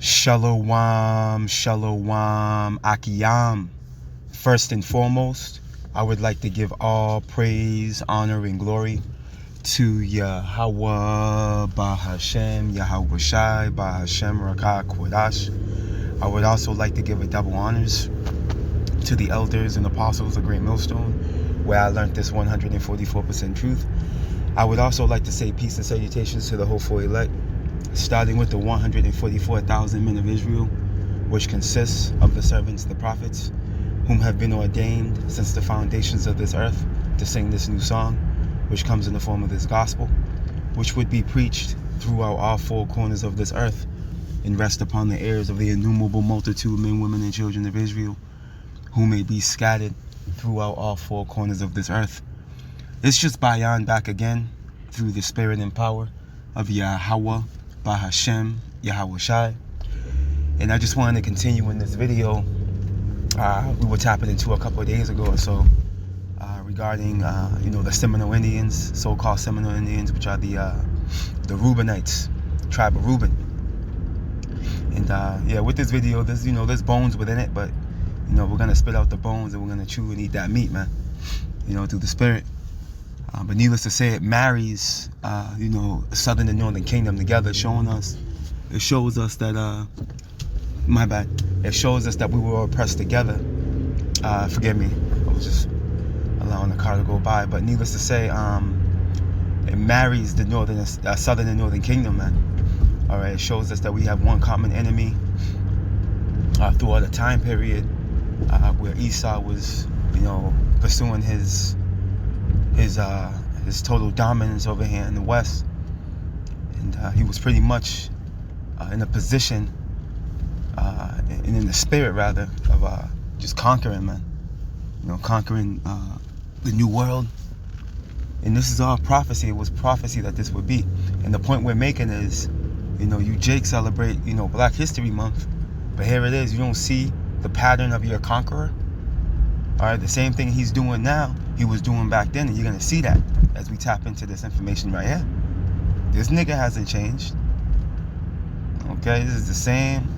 Shalom, shalom, akiyam. First and foremost, I would like to give all praise, honor, and glory to Yahweh, Bahashem, Yahweh Shai, Bahashem, Rakah, Kodash. I would also like to give a double honors to the elders and apostles of Great Millstone, where I learned this 144% truth. I would also like to say peace and salutations to the hopeful elect, starting with the 144,000 men of Israel, which consists of the servants, the prophets, whom have been ordained since the foundations of this earth to sing this new song, which comes in the form of this gospel, which would be preached throughout all four corners of this earth and rest upon the ears of the innumerable multitude of men, women, and children of Israel, who may be scattered throughout all four corners of this earth. It's just Bayan back again through the spirit and power of Yahweh, Bahashem, Yahweh Shai. And I just wanted to continue in this video. We were tapping into a couple of days ago or so regarding, the Seminole Indians, so-called Seminole Indians, which are the Reubenites, tribe of Reuben. And with this video, there's bones within it, but we're gonna spit out the bones and we're gonna chew and eat that meat, man. Through the spirit. But needless to say, it marries, Southern and Northern Kingdom together, it shows us that, my bad. It shows us that we were oppressed together. Forgive me, I was just allowing the car to go by. But needless to say, it marries the Southern and Northern Kingdom, man. All right, it shows us that we have one common enemy throughout a time period where Esau was, pursuing his total dominance over here in the West, and he was pretty much in a position, and in the spirit rather, of just conquering, man. Conquering the new world. And this is all prophecy. It was prophecy that this would be. And the point we're making is, you Jake celebrate, Black History Month, but here it is. You don't see the pattern of your conqueror. All right, the same thing he's doing now, he was doing back then, and you're gonna see that as we tap into this information right here. This nigga hasn't changed. Okay, this is the same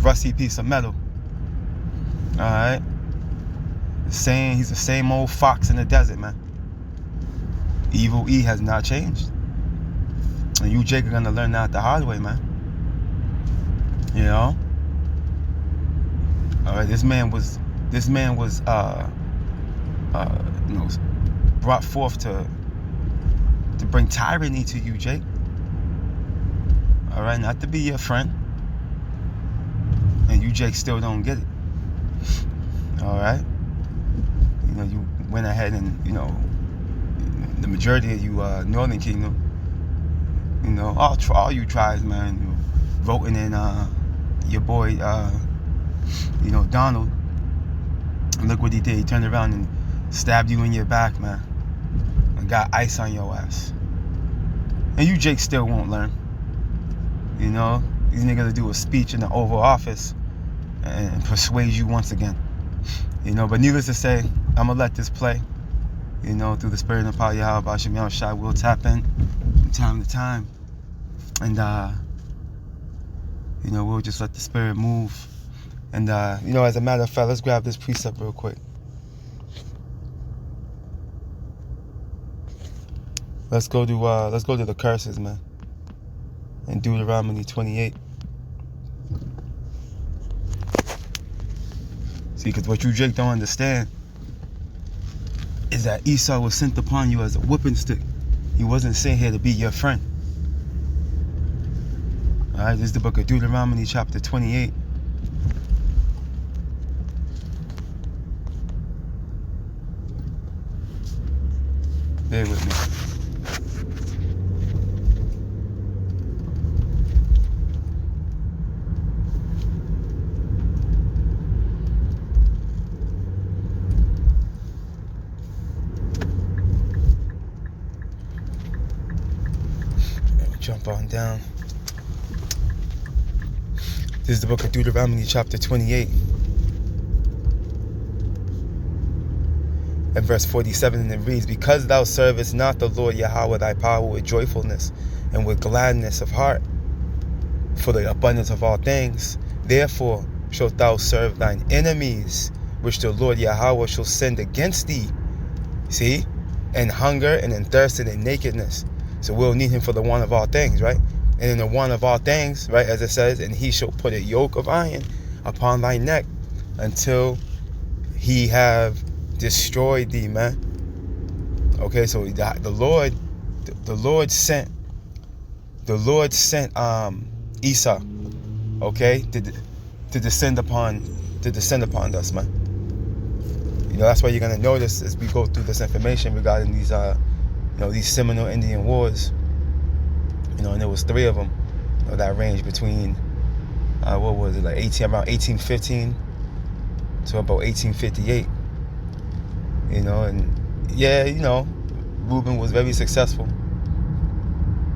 rusty piece of metal. All right, he's the same old fox in the desert, man. Evil E has not changed, and you Jake are gonna learn that the hard way, man. All right, this man was brought forth to bring tyranny to you, Jake. All right, not to be your friend, and you Jake still don't get it. All right, you went ahead and the majority of you Northern Kingdom, all you tribes, man, voting in your boy Donald. And look what he did. He turned around and stabbed you in your back, man, and got ice on your ass. And you Jake still won't learn. These niggas do a speech in the Oval Office and persuade you once again. But needless to say, I'm gonna let this play. Through the spirit and power of Yahweh, Bahashem, Yahweh Shai, we'll tap in from time to time, and we'll just let the spirit move. And as a matter of fact, let's grab this precept real quick. Let's go to the curses, man. In Deuteronomy 28. See, because what you Jake don't understand is that Esau was sent upon you as a whipping stick. He wasn't sent here to be your friend. All right, this is the book of Deuteronomy, chapter 28. Bear with me. Jump on down. This is the book of Deuteronomy, chapter 28. And verse 47, and it reads, because thou servest not the Lord Yahweh thy power with joyfulness and with gladness of heart, for the abundance of all things. Therefore shalt thou serve thine enemies, which the Lord Yahweh shall send against thee. See? And hunger, and in thirst, and in nakedness. So we'll need him for the one of all things, right? And in the one of all things, right, as it says, and he shall put a yoke of iron upon thy neck until he have destroyed thee, man. Okay, so the Lord sent Esau, okay, to descend upon us, man. You know, that's why you're gonna notice as we go through this information regarding these these Seminole Indian Wars. You know, and there was 3 of them, you know, that ranged between what was it, like around 1815 to about 1858. You know, and yeah, you know, Reuben was very successful,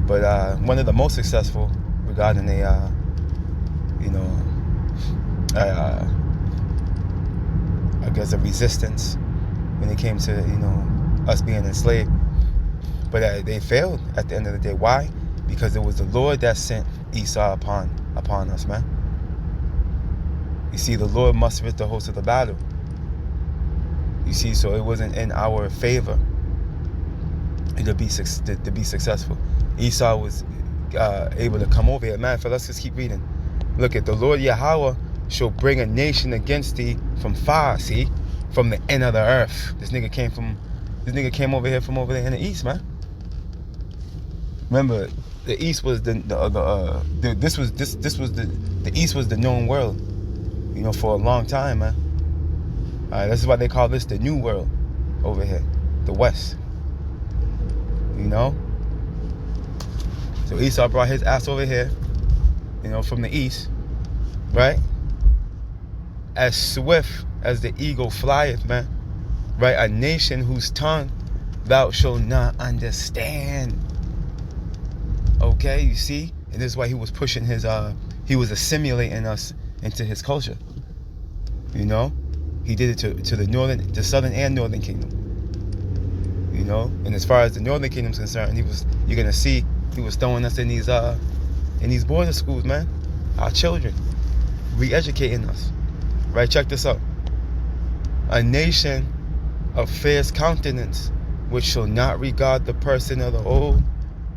but one of the most successful regarding I guess a resistance when it came to, you know, us being enslaved. But they failed at the end of the day. Why? Because it was the Lord that sent Esau upon us, man. You see, the Lord mustered the host of the battle. You see, so it wasn't in our favor to be successful. Esau was able to come over here. Man, let's just keep reading. Look at the Lord Yahweh shall bring a nation against thee from far. See, from the end of the earth. This nigga came over here from over there in the east, man. Remember, the east was the east was the known world, you know, for a long time, man. This is why they call this the new world over here, the west. You know. So Esau brought his ass over here, you know, from the east, right? As swift as the eagle flieth, man. Right? A nation whose tongue thou shalt not understand. Okay, you see? And this is why he was pushing he was assimilating us into his culture. You know? He did it to the southern and northern kingdom. You know? And as far as the northern kingdom is concerned, you're gonna see he was throwing us in these border schools, man. Our children. Re-educating us. Right? Check this out. A nation of fierce countenance, which shall not regard the person of the old,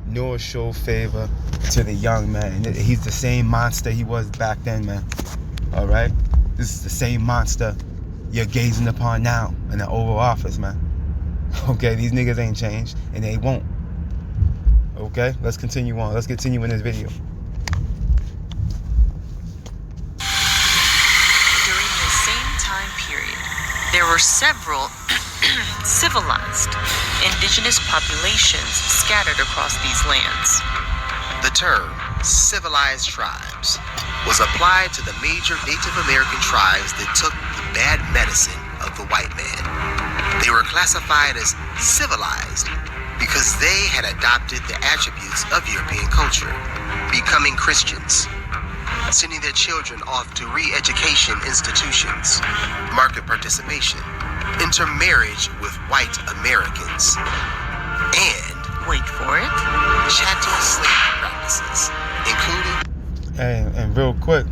nor show favor to the young man. He's the same monster he was back then, man. All right? This is the same monster you're gazing upon now in the Oval Office, man. Okay? These niggas ain't changed, and they won't. Okay? Let's continue on. Let's continue in this video. During the same time period, there were several civilized indigenous populations scattered across these lands. The term civilized tribes was applied to the major Native American tribes that took the bad medicine of the white man. They were classified as civilized because they had adopted the attributes of European culture, becoming Christians, sending their children off to re-education institutions, market participation, intermarriage with white Americans, and, wait for it, chattel slavery practices, including... And real quick,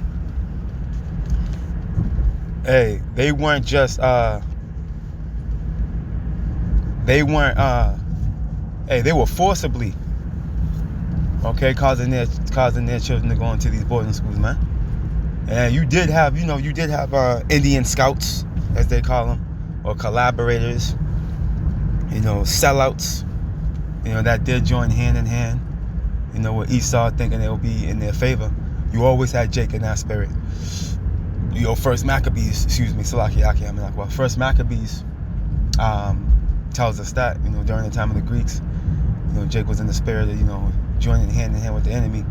hey, they weren't just they were forcibly, okay, causing their children to go into these boarding schools, man. And you did have Indian scouts, as they call them, or collaborators, you know, sellouts, you know, that did join hand in hand, you know, with Esau, thinking they would be in their favor. You always had Jake in that spirit. You know, First Maccabees tells us that, you know, during the time of the Greeks, you know, Jake was in the spirit of, you know, joining hand in hand with the enemy.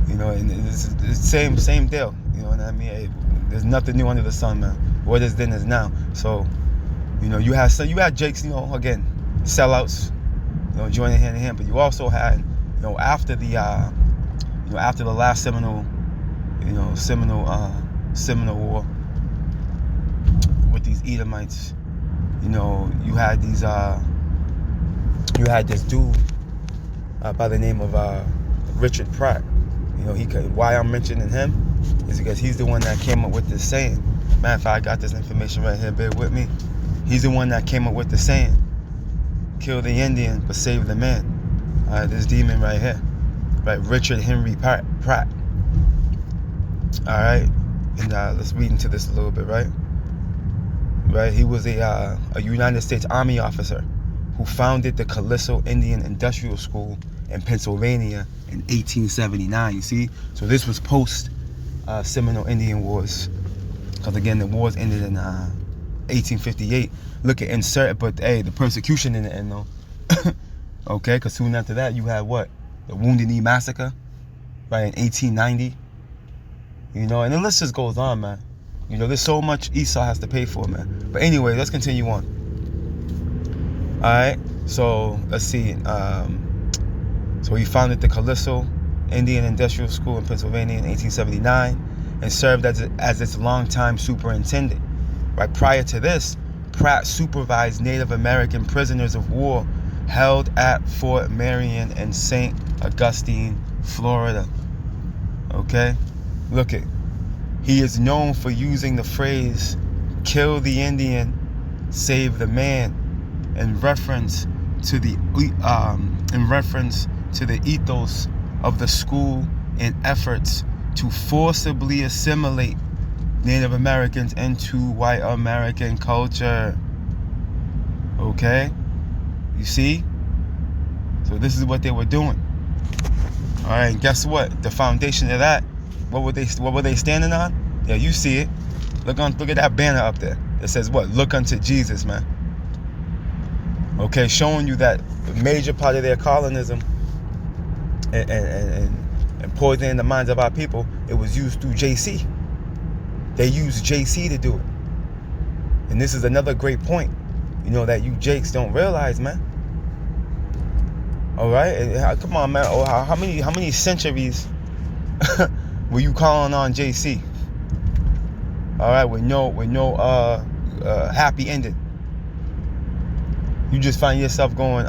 You know, and it's the same deal. You know what I mean? Hey, there's nothing new under the sun, man. What is then is now. So, you know, you had Jake's, you know, again, sellouts, you know, joining hand in hand. But you also had, you know, after the last Seminole War with these Edomites, you know, you had this dude by the name of Richard Pratt, You know, why I'm mentioning him is because he's the one that came up with this saying. Matter of fact, I got this information right here, bear with me. He's the one that came up with the saying, kill the Indian, but save the man. This demon right here. Right, Richard Henry Pratt. Alright, and let's read into this a little bit, right? Right, he was a United States Army officer who founded the Callisto Indian Industrial School in Pennsylvania in 1879, you see? So this was post Seminole Indian Wars. Because again, the wars ended in 1858. Look at insert, but hey, the persecution in the end though. Okay, because soon after that, you had what? The Wounded Knee Massacre, right, in 1890. You know, and the list just goes on, man. You know, there's so much Esau has to pay for, man. But anyway, let's continue on. Alright, so let's see. So he founded the Callisto Indian Industrial School in Pennsylvania in 1879 and served as its longtime superintendent. Right, prior to this, Pratt supervised Native American prisoners of war held at Fort Marion in St. Augustine, Florida. Okay, look it. He is known for using the phrase "kill the Indian, save the man" in reference to the ethos of the school and efforts to forcibly assimilate Native Americans into white American culture. Okay, you see? So this is what they were doing. All right, and guess what? The foundation of that, what were they standing on? Yeah, you see it. Look at that banner up there. It says what? Look unto Jesus, man. Okay, showing you that the major part of their colonism and poisoning the minds of our people, it was used through JC. They used JC to do it. And this is another great point, you know, that you Jakes don't realize, man. All right, come on, man. Oh, how many centuries were you calling on JC? All right, with no happy ending. You just find yourself going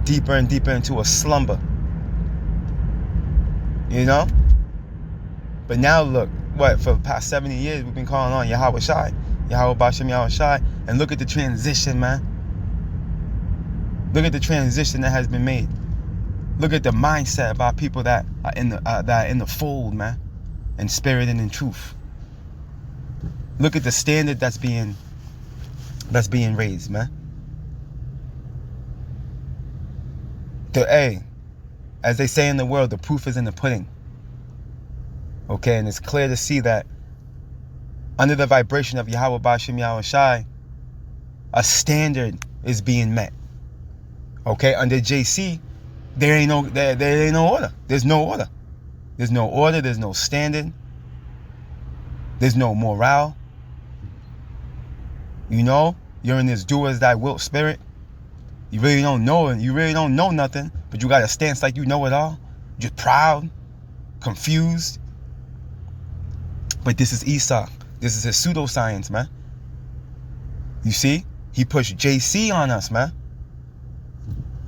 deeper and deeper into a slumber. You know? But now look, what, for the past 70 years we've been calling on Yahweh Shai, Yahweh Bashem Yahweh Shai, and look at the transition, man. Look at the transition that has been made. Look at the mindset of our people that are in the fold, man, in spirit and in truth. Look at the standard that's being raised, man. As they say in the world, the proof is in the pudding. Okay, and it's clear to see that under the vibration of Yahweh Bashem Yahweh Shai, a standard is being met. Okay, under JC, there ain't no order. There's no order. There's no order. There's no standard. There's no morale. You know, you're in this do as thy wilt spirit. You really don't know it. You really don't know nothing, but you got a stance like you know it all. Just proud, confused. But this is Esau. This is his pseudoscience, man. You see, he pushed JC on us, man.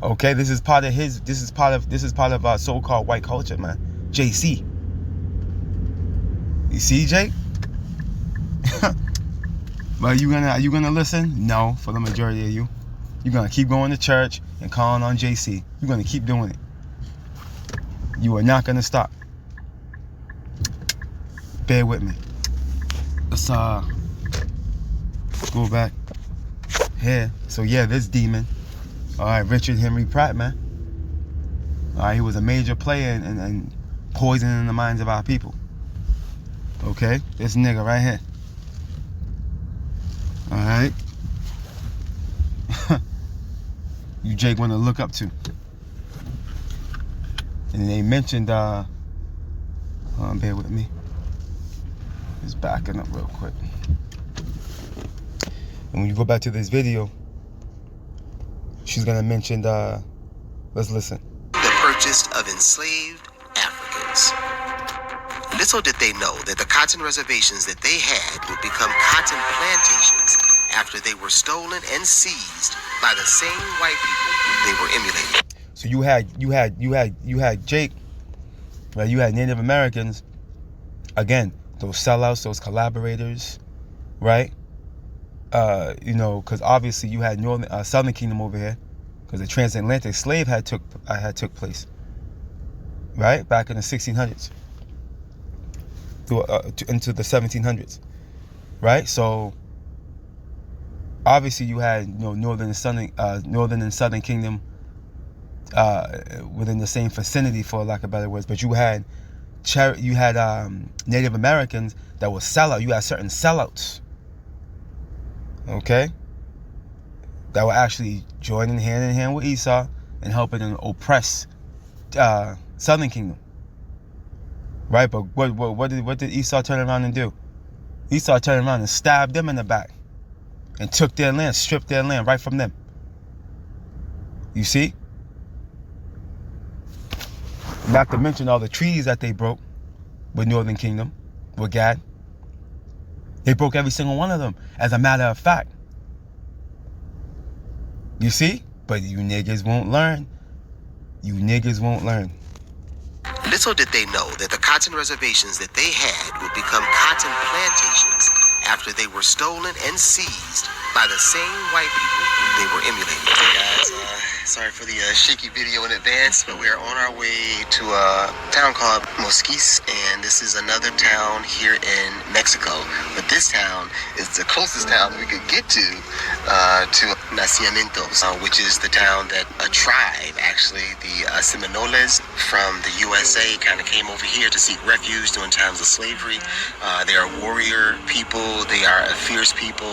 Okay, this is part of our so-called white culture, man. JC. You see, Jake? But are you gonna listen? No, for the majority of you. You're gonna keep going to church and calling on JC. You're gonna keep doing it. You are not gonna stop. Bear with me. Let's go back here. So yeah, this demon. All right, Richard Henry Pratt, man. All right, he was a major player in poisoning the minds of our people. Okay, this nigga right here. All right. You Jake want to look up to. And they mentioned, bear with me. Just backing up real quick. And when you go back to this video, she's gonna mention, let's listen. The purchase of enslaved Africans. Little did they know that the cotton reservations that they had would become cotton plantations after they were stolen and seized by the same white people they were emulating. So you had Jake right? You had Native Americans, again, those sellouts, those collaborators, right? Because obviously you had Southern Kingdom over here, because the transatlantic slave had took place, right, back in the 1600s into the 1700s, right? So obviously you had northern and southern kingdom within the same vicinity, for lack of better words, but you had Native Americans that were sellout. You had certain sellouts, okay, that were actually joining hand in hand with Esau and helping them oppress Southern Kingdom, right? But what did Esau turn around and do? Esau turned around and stabbed them in the back and took their land, stripped their land right from them. You see? Not to mention all the treaties that they broke with Northern Kingdom, with Gad. They broke every single one of them, as a matter of fact. You see? But you niggas won't learn. You niggas won't learn. Little did they know that the cotton reservations that they had would become cotton plantations after they were stolen and seized by the same white people they were emulating. Hey guys, sorry for the shaky video in advance, but we are on our way to a town called Mosquis, and this is another town here in Mexico. But this town is the closest town we could get to Nacimientos, which is the town that a tribe, actually the Seminoles from the USA, kind of came over here to seek refuge during times of slavery. They are warrior people. They are a fierce people.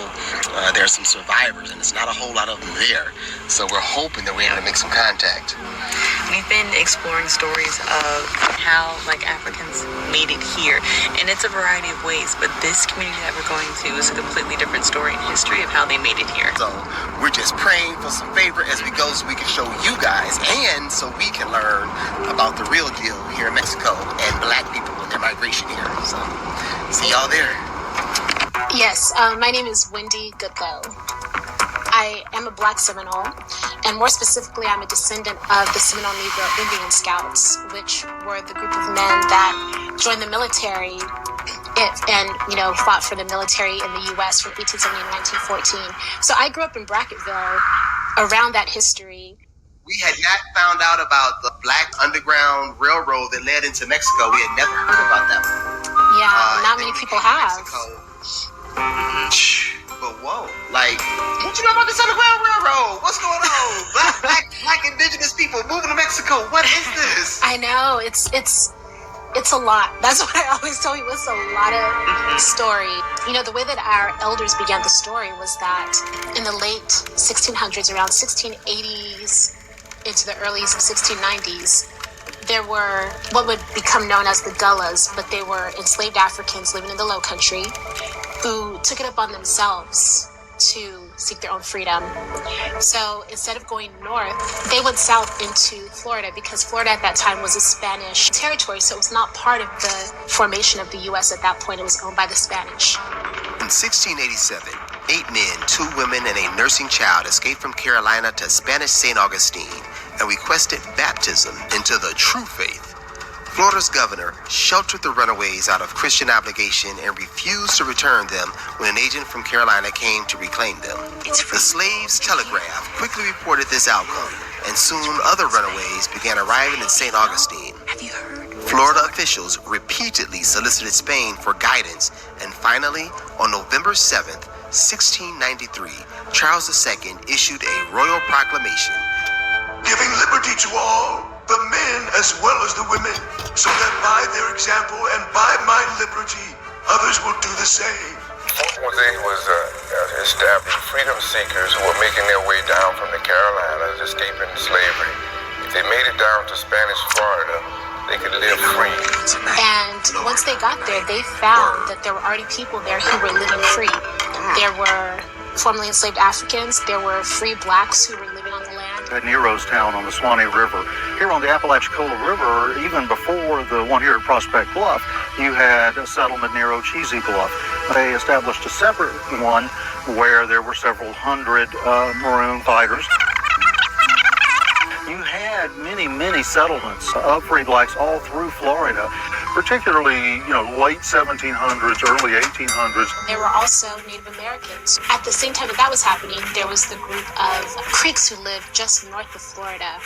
There are some survivors, and it's not a whole lot of them there. So we're hoping that we're able to make some contact. We've been exploring stories of how Africans made it here, and it's a variety of ways, but this community that we're going to is a completely different story and history of how they made it here. So we're just praying for some favor as we go, so we can show you guys, and so we can learn about the real deal here in Mexico and black people and their migration here. So see y'all there. Yes, my name is Wendy Goodlow. I am a Black Seminole, and more specifically, I'm a descendant of the Seminole Negro Indian Scouts, which were the group of men that joined the military and fought for the military in the U.S. from 1870 to 1914. So I grew up in Brackettville around that history. We had not found out about the Black Underground Railroad that led into Mexico. We had never heard about that one. Yeah, not many people have. But whoa, what you know about this Underground Railroad? What's going on? Black indigenous people moving to Mexico. What is this? I know, it's a lot. That's what I always tell you. It's a lot of story. The way that our elders began the story was that in the late 1600s, around 1680s into the early 1690s, there were what would become known as the Gullahs, but they were enslaved Africans living in the Low Country who took it upon themselves to seek their own freedom. So instead of going north, they went south into Florida, because Florida at that time was a Spanish territory, so it was not part of the formation of the U.S. at that point. It was owned by the Spanish. In 1687, 8 men, 2 women, and a nursing child escaped from Carolina to Spanish St. Augustine and requested baptism into the true faith. Florida's governor sheltered the runaways out of Christian obligation and refused to return them when an agent from Carolina came to reclaim them. The slaves' telegraph quickly reported this outcome, and soon other runaways began arriving in St. Augustine. Have you heard? Florida officials repeatedly solicited Spain for guidance, and finally, on November 7th, 1693, Charles II issued a royal proclamation giving liberty to all, the men as well as the women, so that by their example and by my liberty, others will do the same. What they was establishing freedom seekers who were making their way down from the Carolinas, escaping slavery. If they made it down to Spanish Florida, they could live free. And once they got there, they found that there were already people there who were living free. There were formerly enslaved Africans, there were free blacks who were living on the land. At Nero's town on the Swanee River. Here on the Apalachicola River, even before the one here at Prospect Bluff, you had a settlement near Cheesy Bluff. They established a separate one where there were several hundred Maroon fighters. You had had many settlements of free blacks all through Florida, particularly, late 1700s, early 1800s. There were also Native Americans. At the same time that was happening, there was the group of Creeks who lived just north of Florida.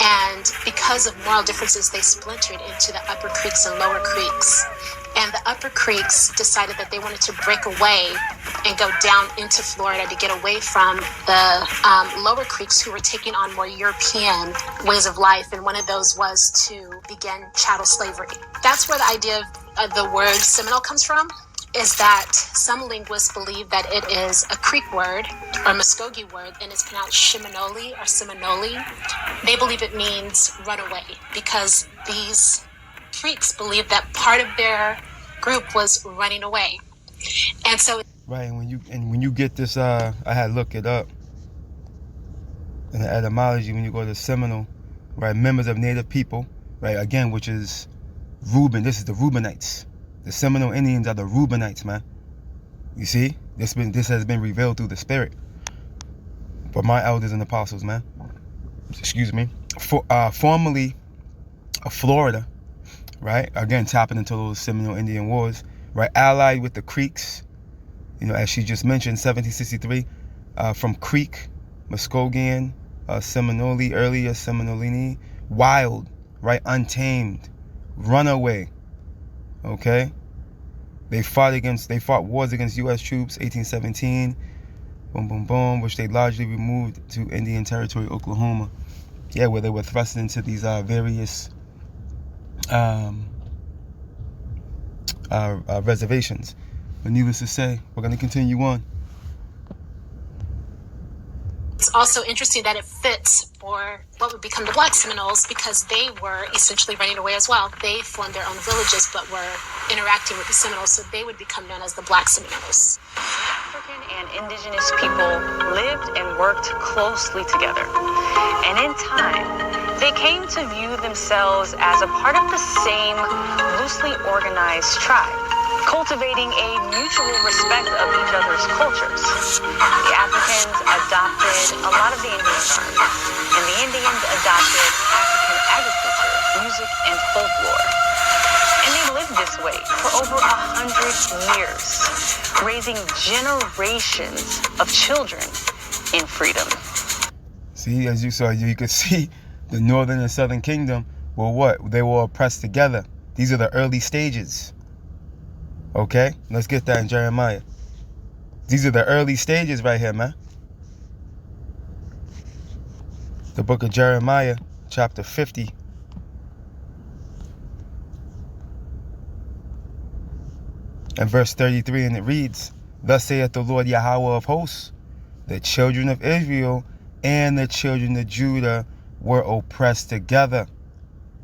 And because of moral differences, they splintered into the Upper Creeks and Lower Creeks. And the Upper Creeks decided that they wanted to break away and go down into Florida to get away from the Lower Creeks, who were taking on more European ways of life. And one of those was to begin chattel slavery. That's where the idea of the word Seminole comes from, is that some linguists believe that it is a Creek word or Muskogee word, and it's pronounced Shimonoli or Seminole. They believe it means run away, because these Creeks believe that part of their group was running away. And so right, and when you get this, I had to look it up in the etymology. When you go to Seminole, right, members of Native people, right, again, which is Reuben. This is the Reubenites. The Seminole Indians are the Reubenites, man. You see, this has been revealed through the Spirit. But my elders and apostles, man. Excuse me. Formerly of Florida, right? Again, tapping into those Seminole Indian wars, right? Allied with the Creeks, as she just mentioned, 1763, from Creek, Muskogean, Seminole, earlier Seminolini, wild, right? Untamed, runaway, okay? They fought wars against U.S. troops, 1817, boom, boom, boom, which they largely removed to Indian Territory, Oklahoma. Yeah, where they were thrust into these various reservations. But needless to say, we're going to continue on. it's also interesting that it fits for what would become the Black Seminoles, because they were essentially running away as well. They formed their own villages but were interacting with the Seminoles, so they would become known as the Black Seminoles. African and indigenous people lived and worked closely together. And in time, they came to view themselves as a part of the same loosely organized tribe, cultivating a mutual respect of each other's cultures. The Africans adopted a lot of the Indian garments, and the Indians adopted African agriculture, music, and folklore. And they lived this way for over 100 years, raising generations of children in freedom. See, as you saw, you could see the Northern and Southern Kingdom were what? They were oppressed together. These are the early stages. Okay? Let's get that in Jeremiah. These are the early stages right here, man. The book of Jeremiah, chapter 50. And verse 33, and it reads, "Thus saith the Lord Yahweh of hosts, the children of Israel and the children of Judah were oppressed together,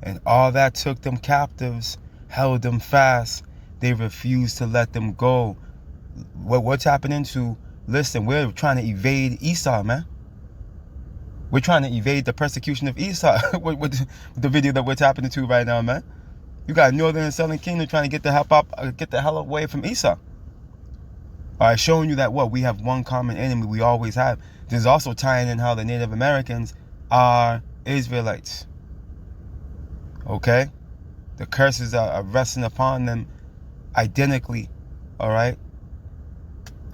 and all that took them captives held them fast. They refused to let them go." What's happening to, listen, we're trying to evade Esau, man. We're trying to evade the persecution of Esau with the video that we're tapping into right now, man. You got Northern and Southern Kingdom trying to get the hell away from Esau. All right, showing you that we have one common enemy. We always have. There's also tying in how the Native Americans are Israelites. Okay? The curses are resting upon them identically. All right?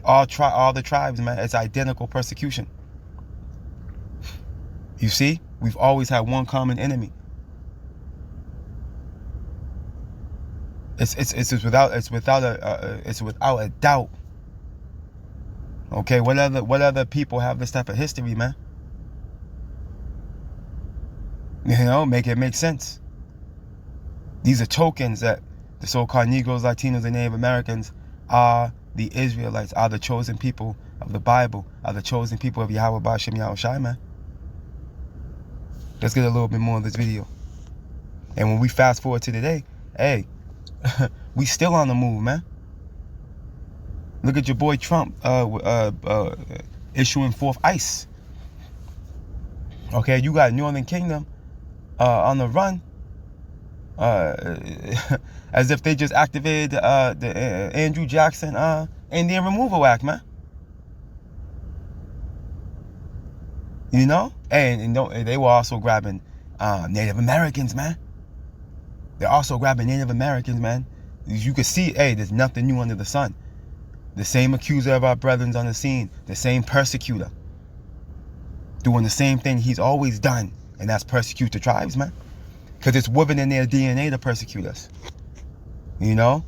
All the tribes, man. It's identical persecution. You see? We've always had one common enemy. It's without a doubt. Okay, what other people have this type of history, man? Make it make sense. These are tokens that the so-called Negroes, Latinos, and Native Americans are the Israelites, are the chosen people of the Bible, are the chosen people of Yahweh Ba'ashem Yahweh Shai, man. Let's get a little bit more of this video. And when we fast forward to today, hey, we still on the move, man. Look at your boy Trump issuing forth ICE. Okay, you got Northern Kingdom on the run, as if they just activated the Andrew Jackson Indian Removal Act, man. And they were also grabbing Native Americans, man. They're also grabbing Native Americans, man. You can see, hey, there's nothing new under the sun. The same accuser of our brethren on the scene, the same persecutor, doing the same thing he's always done, and that's persecute the tribes, man. Because it's woven in their DNA to persecute us. You know?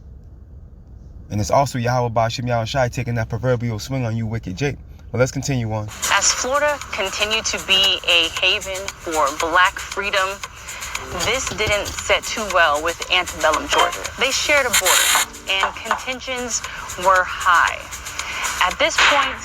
And it's also Yahweh Bashim Yahushai taking that proverbial swing on you, wicked Jake. But let's continue on. As Florida continued to be a haven for black freedom, this didn't set too well with antebellum Georgia. They shared a border, and contentions were high. At this point,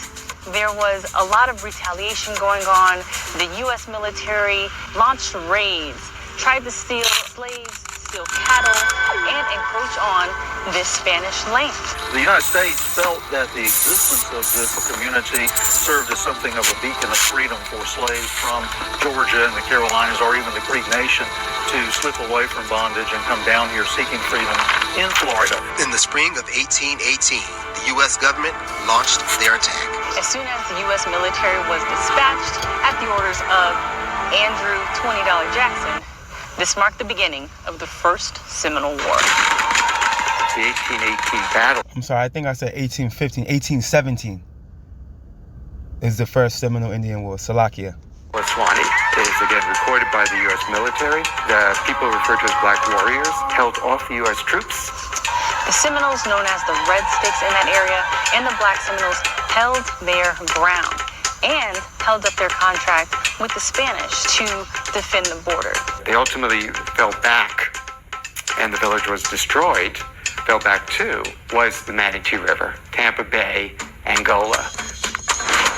there was a lot of retaliation going on. The U.S. military launched raids, tried to steal slaves, steal cattle, and encroach on this Spanish land. The United States felt that the existence of this community served as something of a beacon of freedom for slaves from Georgia and the Carolinas, or even the Creek Nation, to slip away from bondage and come down here seeking freedom in Florida. In the spring of 1818, the U.S. government launched their attack. As soon as the U.S. military was dispatched at the orders of Andrew $20 Jackson, this marked the beginning of the First Seminole War. The 1818 battle. I'm sorry, I think I said 1815. 1817 is the first Seminole Indian War, Salakia. Swanee is again recorded by the U.S. military. The people referred to as black warriors held off the U.S. troops. The Seminoles, known as the Red Sticks in that area, and the Black Seminoles held their ground and held up their contract with the Spanish to defend the border. They ultimately fell back, and the village was destroyed. Fell back to was the Manatee River, Tampa Bay, Angola.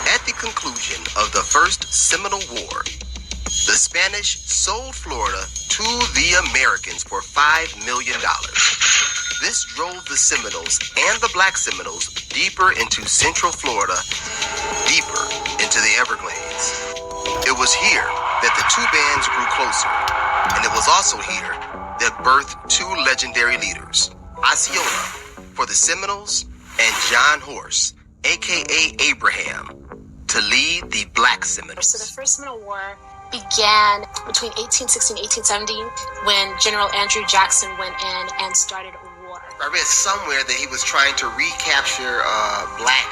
At the conclusion of the First Seminole War, the Spanish sold Florida to the Americans for $5 million. This drove the Seminoles and the Black Seminoles deeper into Central Florida, deeper into the Everglades. It was here that the two bands grew closer, and it was also here that birthed two legendary leaders, Osceola for the Seminoles and John Horse, aka Abraham, to lead the Black Seminoles. So the First Seminole War began between 1816 and 1817 when General Andrew Jackson went in and started a war. I read somewhere that he was trying to recapture black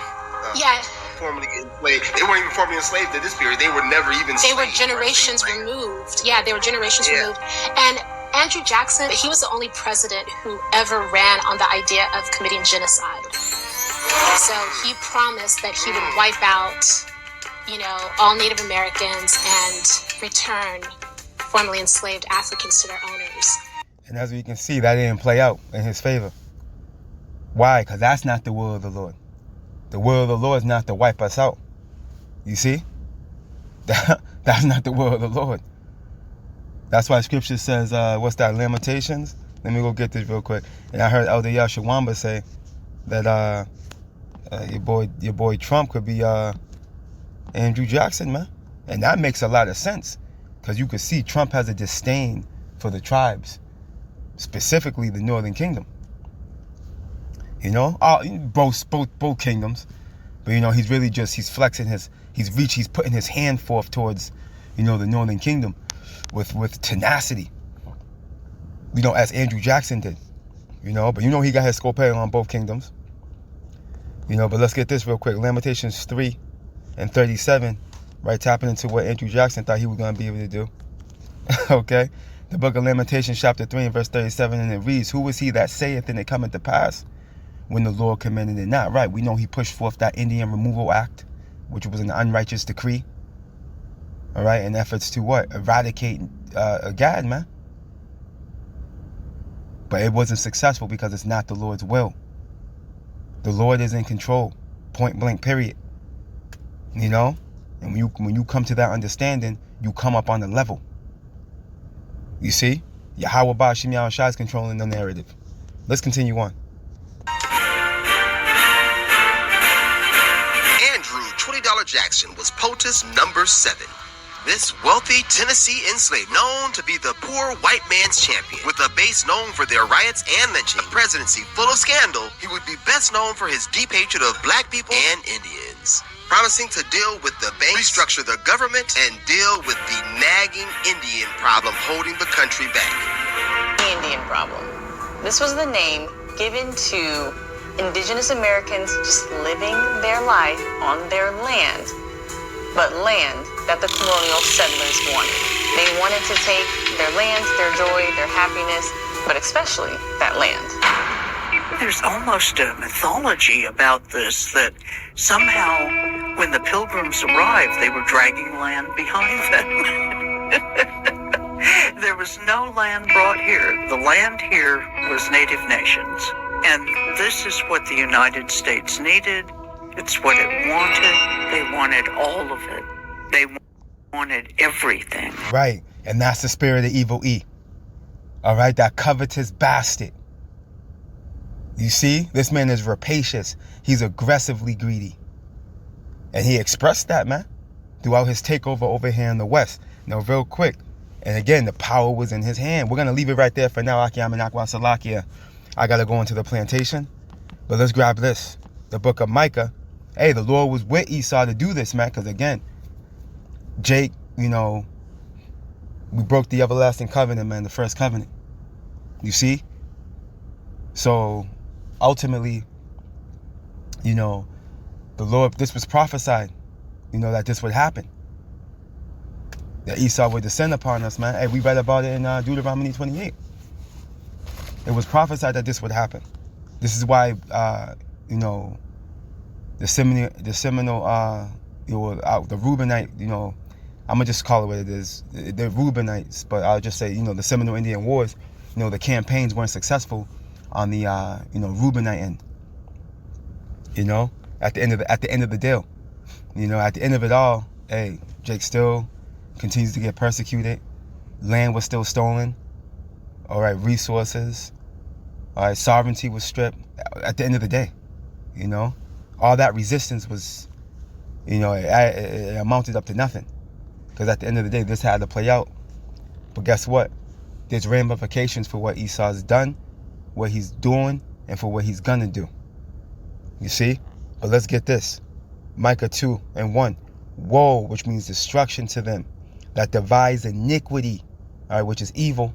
formerly enslaved. They weren't even formerly enslaved at this period. They were never even They were generations removed. Yeah, they were generations removed. And Andrew Jackson, he was the only president who ever ran on the idea of committing genocide. So he promised that he would wipe out, all Native Americans and return formerly enslaved Africans to their owners. And as we can see, that didn't play out in his favor. Why? Because that's not the will of the Lord. The will of the Lord is not to wipe us out. You see? That's not the will of the Lord. That's why Scripture says, what's that, Lamentations? Let me go get this real quick. And I heard Elder Yashawamba say that your boy Trump could be Andrew Jackson, man. And that makes a lot of sense. Because you could see Trump has a disdain for the tribes. Specifically the Northern Kingdom. Both kingdoms. But he's really he's flexing he's putting his hand forth towards, the Northern Kingdom with tenacity. As Andrew Jackson did. But he got his scopel on both kingdoms. But let's get this real quick. Lamentations 3 and 37, right, tapping into what Andrew Jackson thought he was going to be able to do. Okay? The book of Lamentations, chapter 3 and verse 37, and it reads, "Who is he that saith, and it cometh to pass, when the Lord commanded it not?" Right, we know he pushed forth that Indian Removal Act, which was an unrighteous decree. All right, in efforts to what? Eradicate Gad, man. But it wasn't successful because it's not the Lord's will. The Lord is in control, point blank, period. And when you come to that understanding, you come up on the level. You see? Yahweh Bashim Yahushai is controlling the narrative. Let's continue on. Andrew $20 Jackson was POTUS number 7. This wealthy Tennessee enslaved, known to be the poor white man's champion, with a base known for their riots and lynching, a presidency full of scandal, he would be best known for his deep hatred of black people and Indians. promising to deal with the base, restructure the government, and deal with the nagging Indian problem holding the country back. The Indian problem. This was the name given to indigenous Americans just living their life on their land, but land that the colonial settlers wanted. They wanted to take their land, their joy, their happiness, but especially that land. There's almost a mythology about this, that somehow when the pilgrims arrived, they were dragging land behind them. There was no land brought here. The land here was Native nations. And this is what the United States needed. It's what it wanted. They wanted all of it. They wanted everything. Right. And that's the spirit of evil E. All right. That covetous bastard. You see, this man is rapacious. He's aggressively greedy. And he expressed that, man, throughout his takeover over here in the West. Now, real quick. And again, the power was in his hand. We're going to leave it right there for now. Akiyam and Akwa Salakia. I got to go into the plantation. But let's grab this. The book of Micah. Hey, the Lord was with Esau to do this, man. Because again, Jake, you know, we broke the everlasting covenant, man. The first covenant. You see? So, ultimately, you know, the Lord, this was prophesied, you know, that this would happen. That Esau would descend upon us, man. Hey, we read about it in Deuteronomy 28. It was prophesied that this would happen. This is why, you know, the Seminole, you know, the Reubenite, you know, I'm going to just call it what it is. The Reubenites, but I'll just say, you know, the Seminole Indian Wars, you know, the campaigns weren't successful on the, you know, Reubenite end. You know, at the end of the deal, you know, at the end of it all, hey, Jake still continues to get persecuted. Land was still stolen. All right, resources. All right, sovereignty was stripped. At the end of the day, you know, all that resistance was, you know, it amounted up to nothing. Because at the end of the day, this had to play out. But guess what? There's ramifications for what Esau's done, what he's doing, and for what he's gonna do. You see? But let's get this. Micah 2:1. Woe, which means destruction to them that devise iniquity, all right, which is evil,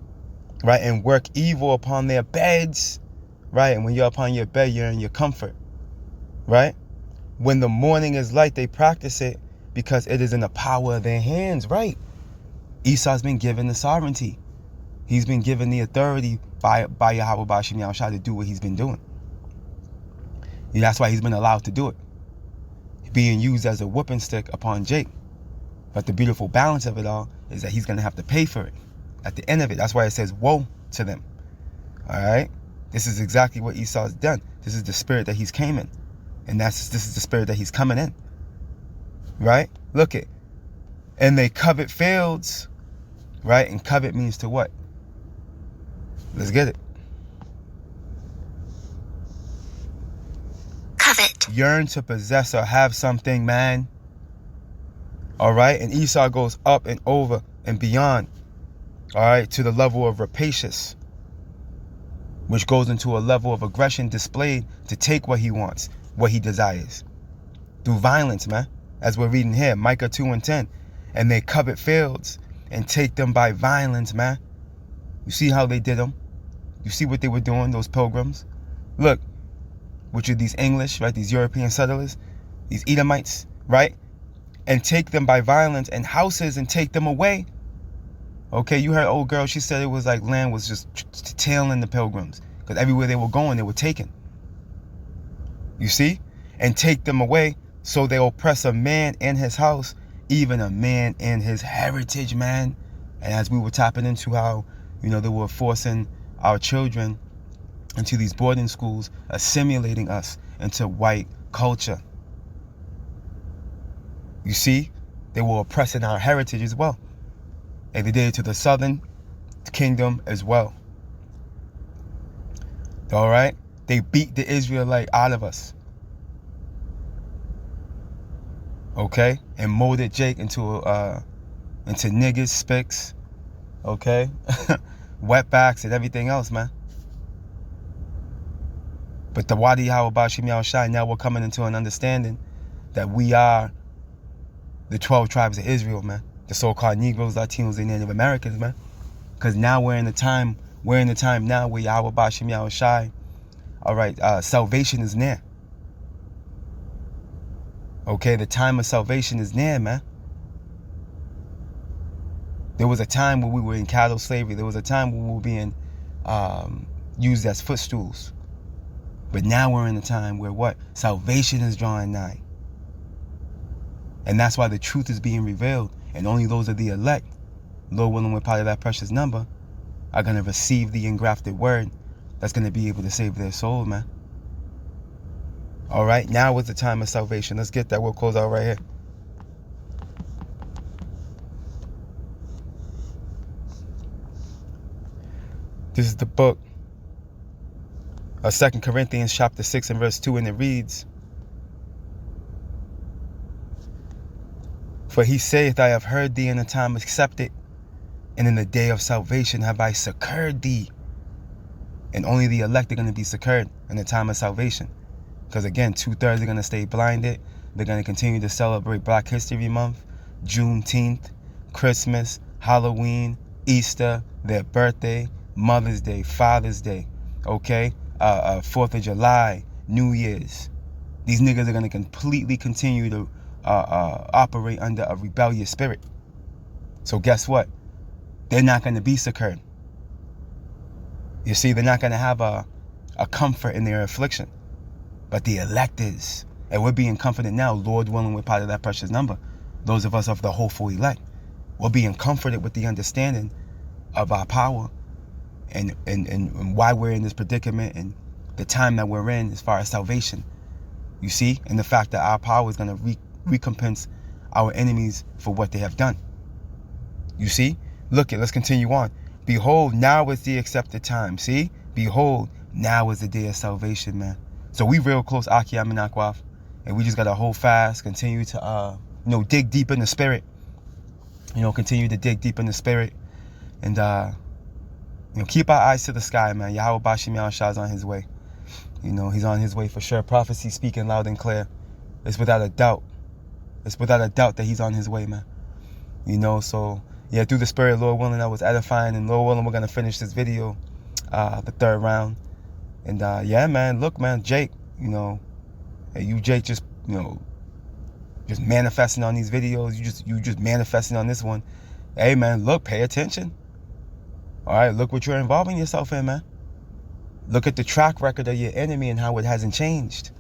right, and work evil upon their beds, right? And when you're upon your bed, you're in your comfort, right? When the morning is light, they practice it because it is in the power of their hands, right? Esau's been given the sovereignty. He's been given the authority by Yahweh Bashim Yahushua to do what he's been doing. And that's why he's been allowed to do it. Being used as a whooping stick upon Jake. But the beautiful balance of it all is that he's going to have to pay for it at the end of it. That's why it says, woe to them. All right? This is exactly what Esau's done. This is the spirit that he's came in. And this is the spirit that he's coming in. Right? Look it. And they covet fields. Right? And covet means to what? Let's get it. Covet. Yearn to possess or have something, man. All right? And Esau goes up and over and beyond. All right? To the level of rapacious. Which goes into a level of aggression displayed to take what he wants, what he desires. Through violence, man. As we're reading here, Micah 2:10. And they covet fields and take them by violence, man. You see how they did them? You see what they were doing, those pilgrims? Look, which are these English, right? These European settlers, these Edomites, right? And take them by violence and houses and take them away. Okay, you heard old girl, she said it was like land was just tailing the pilgrims. Because everywhere they were going, they were taken. You see? And take them away so they oppress a man in his house, even a man in his heritage, man. And as we were tapping into how, you know, they were forcing our children into these boarding schools, assimilating us into white culture. You see? They were oppressing our heritage as well. And they did it to the southern kingdom as well. All right? They beat the Israelite out of us. Okay? And molded Jake into niggas, spics. Okay? Wetbacks and everything else, man. But the Wadi Yahweh Bashim Yahushai, now we're coming into an understanding that we are the 12 tribes of Israel, man. The so-called Negroes, Latinos, and Native Americans, man. Because now we're in the time now where Yahweh Bashim Yahweh Shai, all right, salvation is near. Okay, the time of salvation is near, man. There was a time when we were in cattle slavery. There was a time when we were being used as footstools. But now we're in a time where what? Salvation is drawing nigh. And that's why the truth is being revealed. And only those of the elect, Lord willing, we're part of that precious number, are going to receive the engrafted word that's going to be able to save their soul, man. All right, now is the time of salvation. Let's get that. We'll close out right here. This is the book of 2 Corinthians chapter 6 and verse 2, and it reads, "For he saith, I have heard thee in a time accepted, and in the day of salvation have I succored thee." And only the elect are going to be succored in the time of salvation. Because again, 2/3 are going to stay blinded. They're going to continue to celebrate Black History Month, Juneteenth, Christmas, Halloween, Easter, their birthday, Mother's Day, Father's Day, okay? 4th of July, New Year's. These niggas are going to completely continue to operate under a rebellious spirit. So guess what? They're not going to be succored. You see, they're not going to have a comfort in their affliction. But the elect is. And we're being comforted now. Lord willing, we're part of that precious number. Those of us of the hopeful elect. We're being comforted with the understanding of our power and why we're in this predicament and the time that we're in as far as salvation. You see? And the fact that our power is going to recompense our enemies for what they have done. You see? Look it. Let's continue on. Behold, now is the accepted time. See? Behold, now is the day of salvation, man. So we real close, Akiyam and Akwaf, and we just got to hold fast, continue to, dig deep in the spirit. Continue to dig deep in the spirit, and keep our eyes to the sky, man. Yahweh Bashim Yahweh Shah is on his way. He's on his way for sure. Prophecy speaking loud and clear. It's without a doubt. It's without a doubt that he's on his way, man. So yeah, through the spirit, Lord willing, that was edifying, and Lord willing, we're gonna finish this video, the 3rd round. And yeah, man, look, man, Jake, hey, you Jake just manifesting on these videos. You just manifesting on this one. Hey, man, look, pay attention. All right, look what you're involving yourself in, man. Look at the track record of your enemy and how it hasn't changed.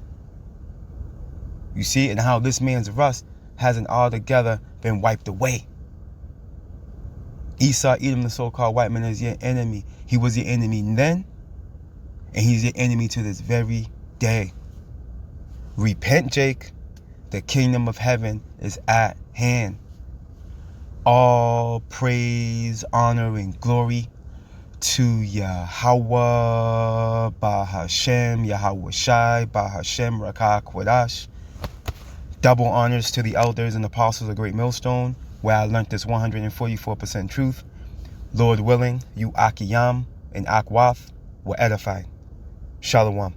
You see, and how this man's rust hasn't altogether been wiped away. Esau, Edom, the so-called white man, is your enemy. He was your enemy then, and he's your enemy to this very day. Repent, Jake. The kingdom of heaven is at hand. All praise, honor, and glory to Yahweh, Bahashem, Yahweh Shai, Bahashem, Rakah Kwadash. Double honors to the elders and apostles of Great Millstone, where I learned this 144% truth. Lord willing, you Akiyam and Akwaf will edify. Shalom.